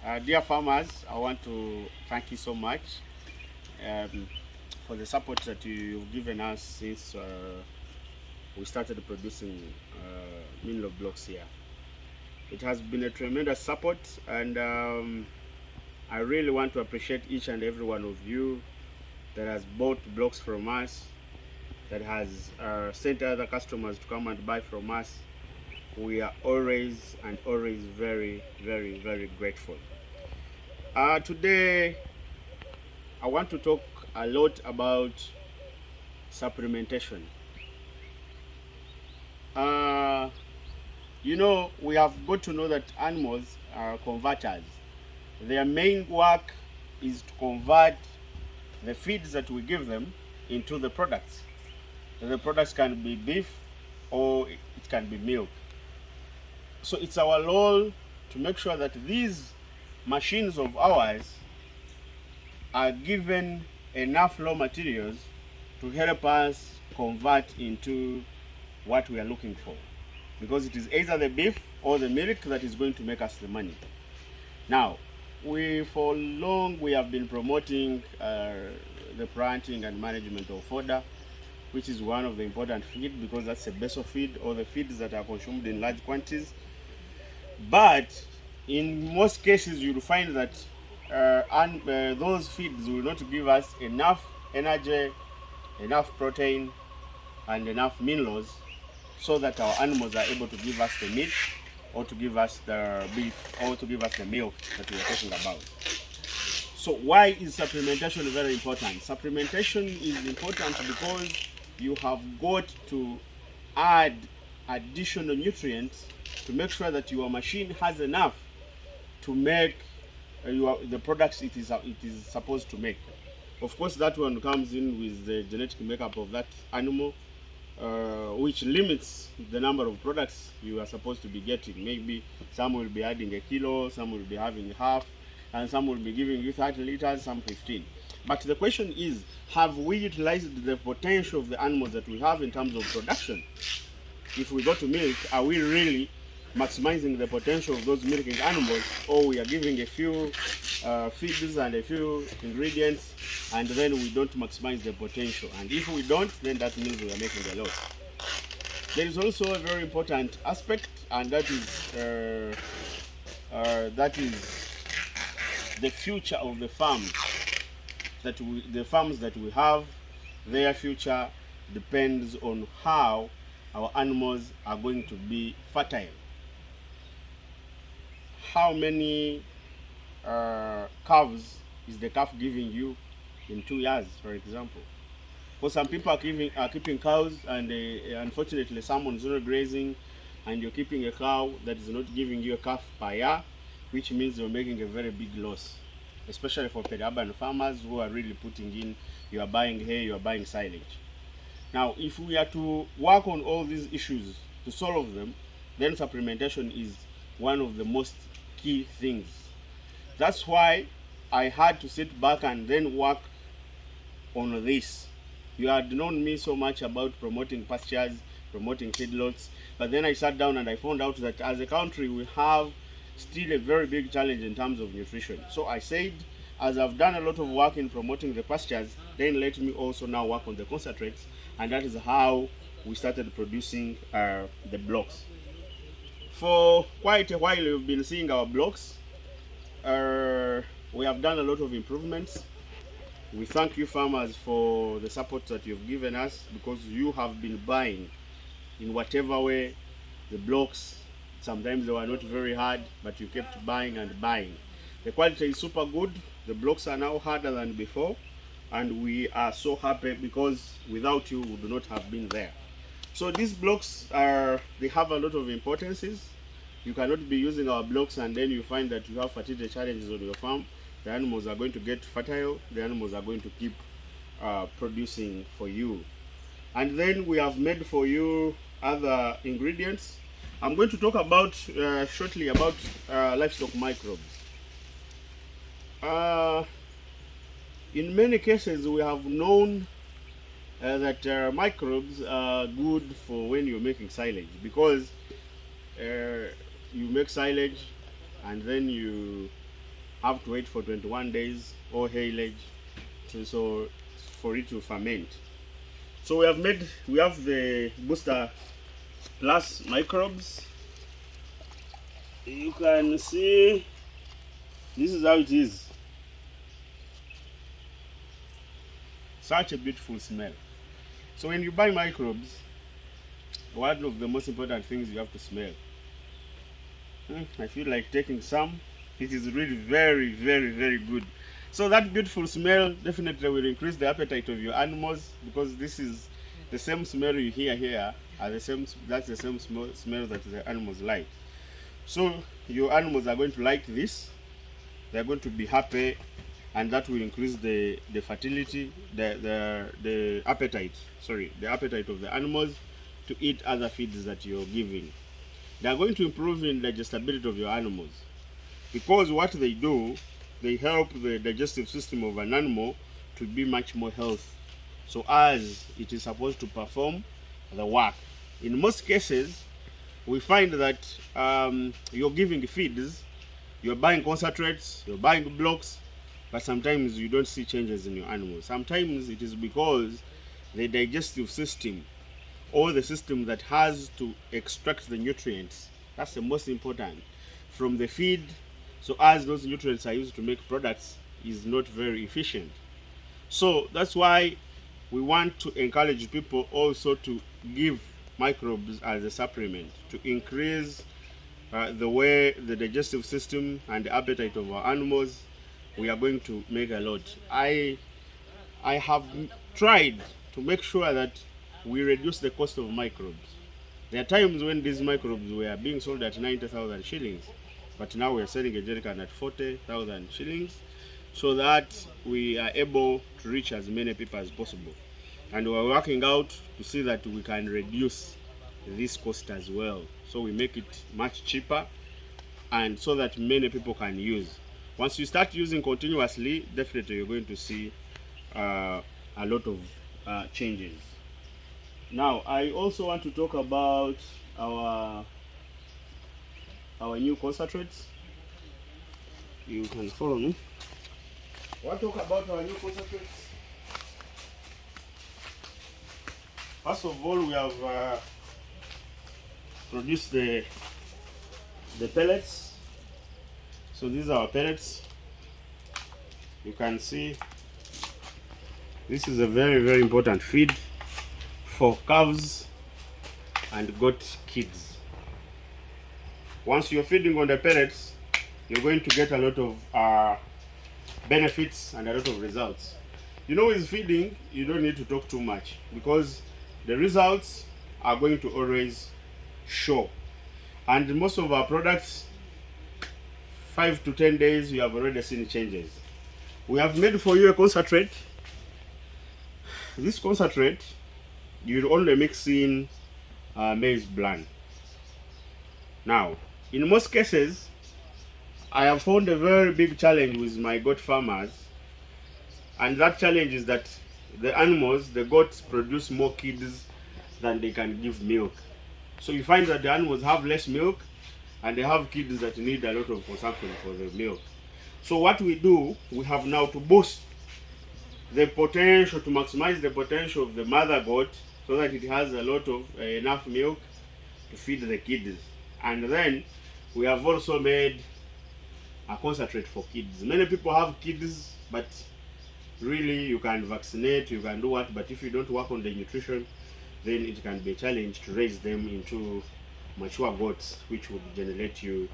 Dear farmers, I want to thank you so much um, for the support that you've given us since we started producing mineral blocks here. It has been a tremendous support, and I really want to appreciate each and every one of you that has bought blocks from us, that has sent other customers to come and buy from us. We are always and always very, very, very grateful. Today, I want to talk a lot about supplementation. Uh, we have got to know that animals are converters. Their main work is to convert the feeds that we give them into the products. The products can be beef or it can be milk. So it's our role to make sure that these machines of ours are given enough raw materials to help us convert into what we are looking for, because it is either the beef or the milk that is going to make us the money. Now, for long we have been promoting the planting and management of fodder, which is one of the important feed, because that's the base of feed or the feeds that are consumed in large quantities. But in most cases you'll find that those feeds will not give us enough energy, enough protein, and enough minerals so that our animals are able to give us the meat, or to give us the beef, or to give us the milk that we are talking about. So why is supplementation very important? Supplementation is important because you have got to add additional nutrients to make sure that your machine has enough to make the products it is supposed to make. Of course, that one comes in with the genetic makeup of that animal, which limits the number of products you are supposed to be getting. Maybe some will be adding a kilo, some will be having half, and some will be giving you 30 liters, some 15. But the question is, have we utilized the potential of the animals that we have in terms of production? If we go to milk, are we really maximizing the potential of those milking animals, or we are giving a few feeds and a few ingredients, and then we don't maximize the potential? And if we don't, then that means we are making a loss. There is also a very important aspect, and that is the future of the farms that we have. Their future depends on how our animals are going to be fertile. How many calves is the calf giving you in 2 years, for example? Because some people are keeping cows, and unfortunately someone is not grazing, and you're keeping a cow that is not giving you a calf per year, which means you're making a very big loss, especially for peri-urban farmers who are really putting in, you are buying hay, you are buying silage. Now, if we are to work on all these issues to solve them, then supplementation is one of the most key things. That's why I had to sit back and then work on this. You had known me so much about promoting pastures, promoting feedlots, but then I sat down and I found out that as a country we have still a very big challenge in terms of nutrition. So I said, as I've done a lot of work in promoting the pastures, then let me also now work on the concentrates, and that is how we started producing the blocks. For quite a while you've been seeing our blocks. We have done a lot of improvements. We thank you farmers for the support that you've given us, because you have been buying in whatever way the blocks. Sometimes they were not very hard, but you kept buying and buying. The quality is super good. The blocks are now harder than before, and we are so happy, because without you we would not have been there. So these blocks they have a lot of importances. You cannot be using our blocks and then you find that you have fertility challenges on your farm. The animals are going to get fertile, the animals are going to keep producing for you. And then we have made for you other ingredients. I'm going to talk about shortly about livestock microbes. In many cases we have known that microbes are good for when you're making silage, because you make silage and then you have to wait for 21 days or haylage so for it to ferment. So we have the booster plus microbes. You can see this is how it is. Such a beautiful smell. So when you buy microbes, one of the most important things you have to smell. I feel like taking some. It is really very, very, very good. So that beautiful smell definitely will increase the appetite of your animals, because this is the same smell you hear here are the same. That's the same smell that the animals like. So your animals are going to like this. They are going to be happy, and that will increase the fertility, the appetite. Sorry, the appetite of the animals to eat other feeds that you're giving. They are going to improve in digestibility of your animals, because what they do, they help the digestive system of an animal to be much more healthy, so as it is supposed to perform the work. In most cases, we find that you're giving feeds, you're buying concentrates, you're buying blocks, but sometimes you don't see changes in your animals. Sometimes it is because the digestive system, or the system that has to extract the nutrients, that's the most important, from the feed, so as those nutrients are used to make products, is not very efficient. So that's why we want to encourage people also to give microbes as a supplement to increase the way the digestive system and the appetite of our animals. We are going to make a lot. I have tried to make sure that we reduce the cost of microbes. There are times when these microbes were being sold at 90,000 shillings, but now we are selling a jerrycan at 40,000 shillings, so that we are able to reach as many people as possible. And we're working out to see that we can reduce this cost as well, so we make it much cheaper, and so that many people can use. Once you start using continuously, definitely you're going to see a lot of changes. Now, I also want to talk about our new concentrates. You can follow me. I want to talk about our new concentrates. First of all, we have produced the pellets. So these are our pellets. You can see this is a very, very important feed for calves and goat kids. Once you're feeding on the pellets, you're going to get a lot of benefits and a lot of results. You know, with feeding, you don't need to talk too much, because the results are going to always show. And most of our products, 5 to 10 days, you have already seen changes. We have made for you a concentrate. This concentrate, you only mix in maize bran. Now, in most cases, I have found a very big challenge with my goat farmers, and that challenge is that the animals, the goats, produce more kids than they can give milk. So you find that the animals have less milk, and they have kids that need a lot of consumption for the milk. So what we do, we have now to boost the potential, to maximize the potential of the mother goat, so that it has a lot of enough milk to feed the kids. And then we have also made a concentrate for kids. Many people have kids, but really you can vaccinate, you can do what, but if you don't work on the nutrition, then it can be a challenge to raise them into mature goats, which would generate you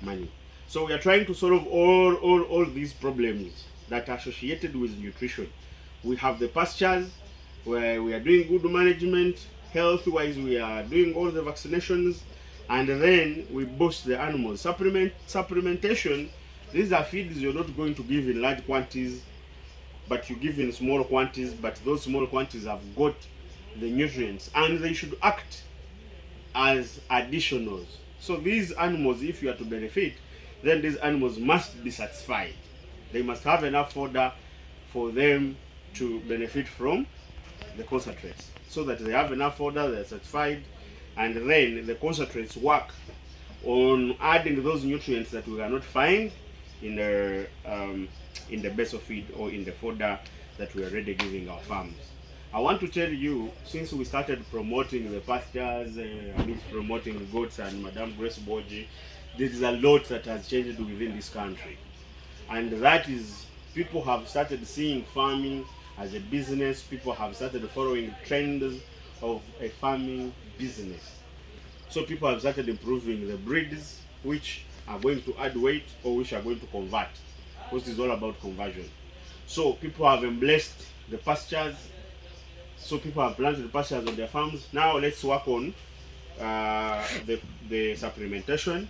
money. So we are trying to solve all these problems that are associated with nutrition. We have the pastures where we are doing good management, health wise we are doing all the vaccinations, and then we boost the animals. Supplementation, these are feeds you're not going to give in large quantities, but you give in small quantities, but those small quantities have got the nutrients, and they should act as additionals. So these animals, if you are to benefit, then these animals must be satisfied. They must have enough fodder for them to benefit from the concentrates, so that they have enough fodder, they're satisfied, and then the concentrates work on adding those nutrients that we cannot find in the base of feed or in the fodder that we are already giving our farms. I want to tell you, since we started promoting the pastures, promoting goats and Madame Grace Boji, there is a lot that has changed within this country. And that is, people have started seeing farming as a business. People have started following trends of a farming business. So people have started improving the breeds which are going to add weight or which are going to convert, because it's all about conversion. So people have embraced the pastures. So people have planted the pastures on their farms. Now let's work on the supplementation.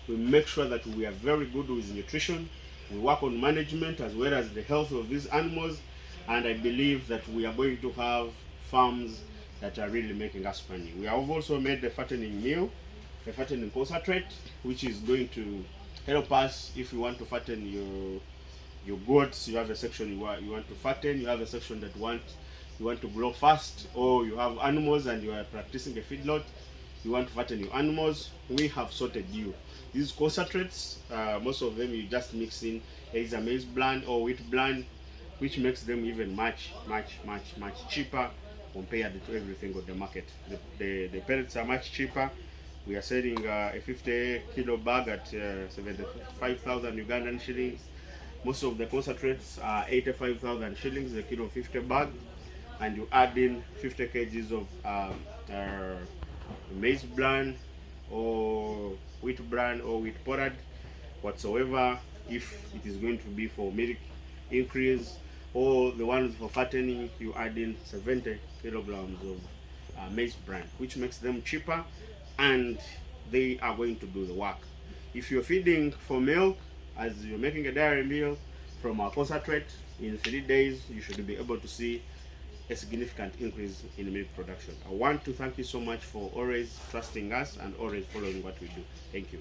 We make sure that we are very good with nutrition. We work on management as well as the health of these animals, and I believe that we are going to have farms that are really making us money. We have also made the fattening meal, the fattening concentrate, which is going to help us if you want to fatten your goats. You have a section you want to fatten. You have a section that you want to grow fast, or you have animals and you are practicing a feedlot. You want to fatten your animals. We have sorted you. These concentrates, most of them you just mix in either maize bran or wheat bran, which makes them even much cheaper compared to everything on the market. The pellets are much cheaper. We are selling a 50 kilo bag at 75,000 Ugandan shillings. Most of the concentrates are 85,000 shillings a kilo 50 bag, and you add in 50 kgs of maize bran or wheat bran or wheat porridge whatsoever, if it is going to be for milk increase, or the ones for fattening, you add in 70 kilograms of maize bran, which makes them cheaper and they are going to do the work. If you're feeding for milk, as you're making a dairy meal from our concentrate, in 3 days you should be able to see a significant increase in milk production. I want to thank you so much for always trusting us and always following what we do. Thank you.